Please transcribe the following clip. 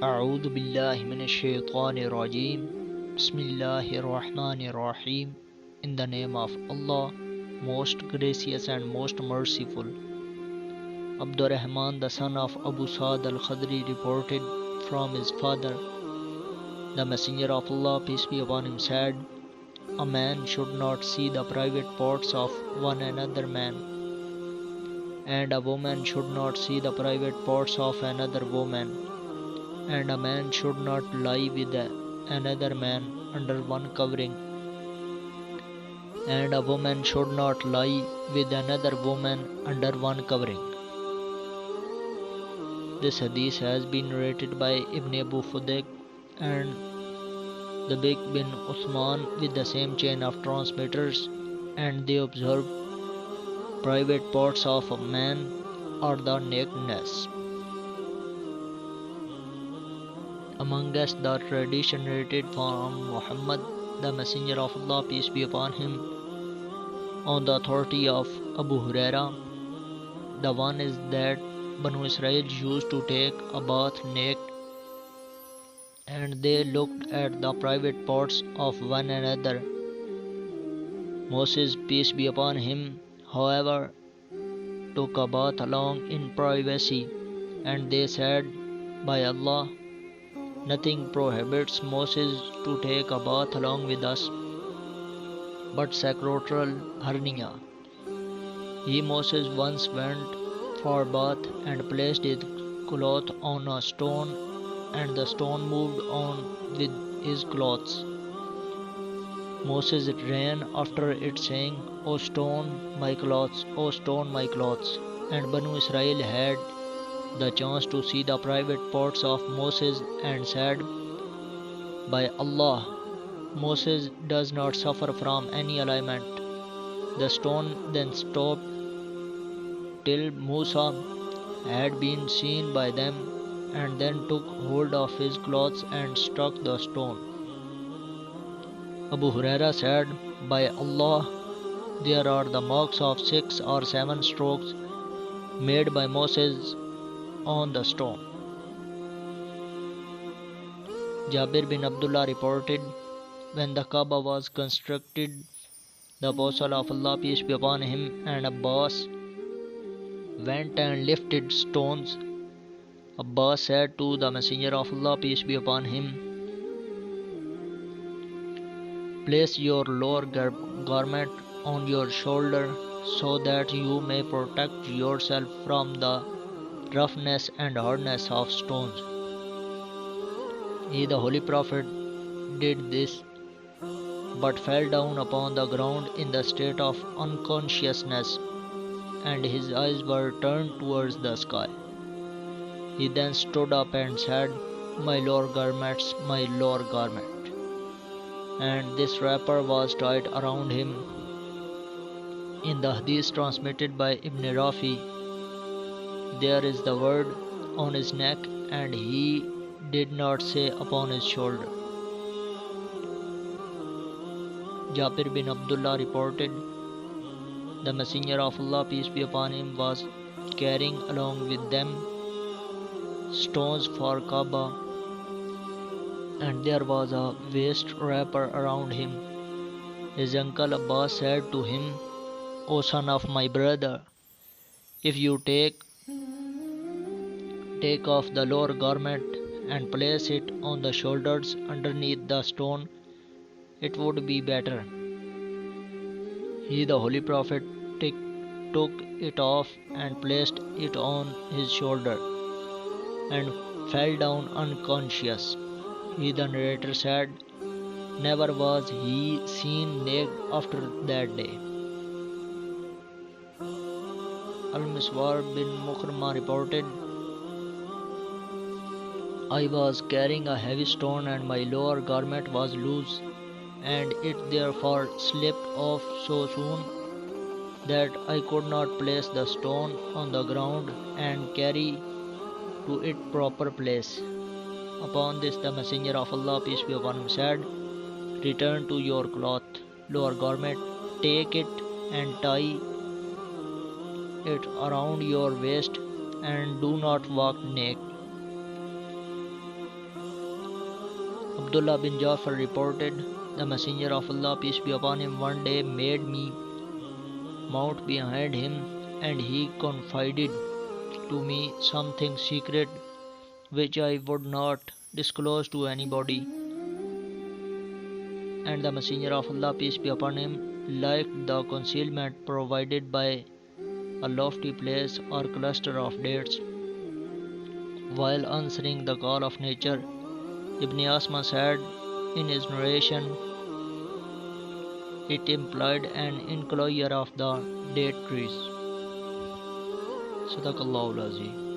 أعوذ بالله من الشيطان الرجيم. Bismillahir Rahmanir Rahim. In the name of Allah, most gracious and most merciful. Abdurrahman, the son of Abu Sa'd al-Khudri, reported from his father, the Messenger of Allah, peace be upon him, said, a man should not see the private parts of one another man, and a woman should not see the private parts of another woman, and a man should not lie with another man under one covering, and a woman should not lie with another woman under one covering. This hadith has been narrated by Ibn Abu Fudayk and the Big bin Uthman with the same chain of transmitters, and they observe private parts of a man or the nakedness. Among us, the tradition narrated from Muhammad, the Messenger of Allah, peace be upon him, on the authority of Abu Huraira, the one is that Banu Israel used to take a bath naked, and they looked at the private parts of one another. Moses, peace be upon him, however, took a bath alone in privacy, and they said, by Allah, nothing prohibits Moses to take a bath along with us but sacramental hernia. He, Moses, once went for bath and placed his cloth on a stone, and the stone moved on with his clothes. Moses ran after it, saying, O stone, my clothes, O stone, my clothes. And Banu Israel had the chance to see the private parts of Moses and said, by Allah, Moses does not suffer from any ailment. The stone then stopped till Musa had been seen by them, and then took hold of his clothes and struck the stone. Abu Huraira said, by Allah, there are the marks of 6 or 7 strokes made by Moses on the stone. Jabir bin Abdullah reported, when the Kaaba was constructed, the Apostle of Allah, peace be upon him, and Abbas went and lifted stones. Abbas said to the Messenger of Allah, peace be upon him, place your lower garment on your shoulder so that you may protect yourself from the roughness and hardness of stones. He, the Holy Prophet, did this, but fell down upon the ground in the state of unconsciousness, and his eyes were turned towards the sky. He then stood up and said, my lower garments, my lower garment. And this wrapper was tied around him. In the Hadith transmitted by Ibn Rafi, there is the word on his neck, and he did not say upon his shoulder. Jabir bin Abdullah reported, the Messenger of Allah, peace be upon him, was carrying along with them stones for Kaaba, and there was a waist wrapper around him. His uncle Abbas said to him, O son of my brother, if you take off the lower garment and place it on the shoulders underneath the stone, it would be better. He, the Holy Prophet, took it off and placed it on his shoulder and fell down unconscious. He, the narrator, said, never was he seen naked after that day. Al-Miswar bin Mukhrama reported, I was carrying a heavy stone and my lower garment was loose, and it therefore slipped off so soon that I could not place the stone on the ground and carry to its proper place. Upon this, the Messenger of Allah, peace be upon him, said, return to your cloth, lower garment, take it and tie it around your waist, and do not walk naked. Abdullah bin Jafar reported, the Messenger of Allah, peace be upon him, one day made me mount behind him, and he confided to me something secret which I would not disclose to anybody. And the Messenger of Allah, peace be upon him, liked the concealment provided by a lofty place or cluster of dates. While answering the call of nature, Ibn Asma said in his narration, it implied an enclosure of the date trees. Sadaqallahu al-Azim.